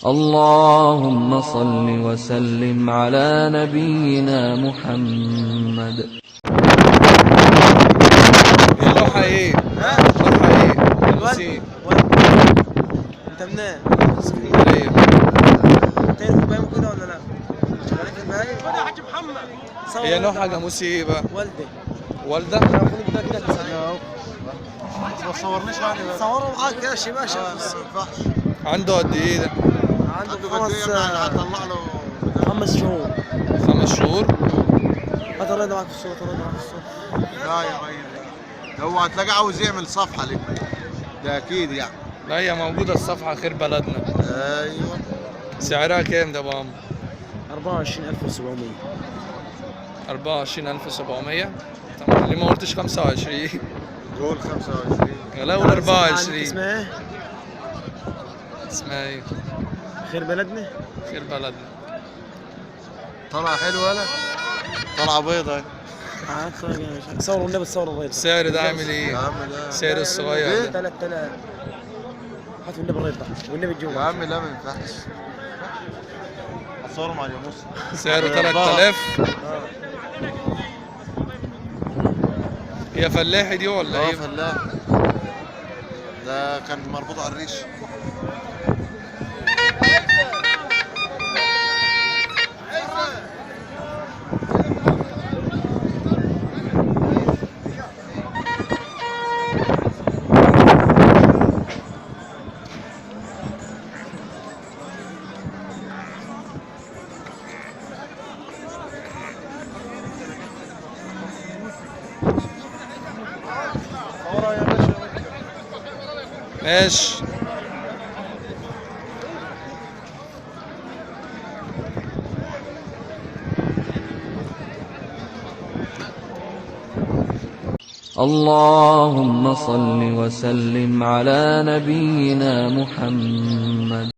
اللهم صل وسلم على نبينا محمد. اللوحة ايه؟ ها؟ اللوحة ايه؟ الموسيقى انت منين؟ اسكندرية. تعرف البهايم كده ولا لا؟ شغالين في البهايم؟ خد يا حاج محمد. هي نوعها جاموسي ايه بقى؟ والدي. والدة؟ خد كده كده ما تصورنيش يعني بقى. صوروا معاك يا شيخ باشا. ما ينفعش. عنده قد ايه ده؟ عنده قد ايه يعني هطلع له 5 شهور. 5 شهور؟ هات الراجل ده معاك في الصورة، الراجل ده معاك في الصورة. لا يا راجل، هو هتلاقيه عاوز يعمل صفحة لك، ده اكيد يعني. لا هي موجودة الصفحة خير بلدنا. ايوه. سعرها كام ده بقى؟ 24700. 24700. طب ليه ما قلتش 25؟ دول 25. لا قول 24. اسمها ايه؟ اسمها ايه؟ خير بلدنا؟ خير بلدنا. طلع حلو ولا؟ طلع بيضة. صور والنبي صور الراجل. السعر ده عامل يا ايه؟ عم لا. سعر الصغير ده 3000. هات والنبي الراجل ده والنبي يا الجو. عم لا ما ينفعش. اصور مع الجاموس. سعره 3000. هي فلاحي دي ولا ايه؟ فلاح. ده كان مربوط على الريش. ماشي. اللهم صل وسلم على نبينا محمد.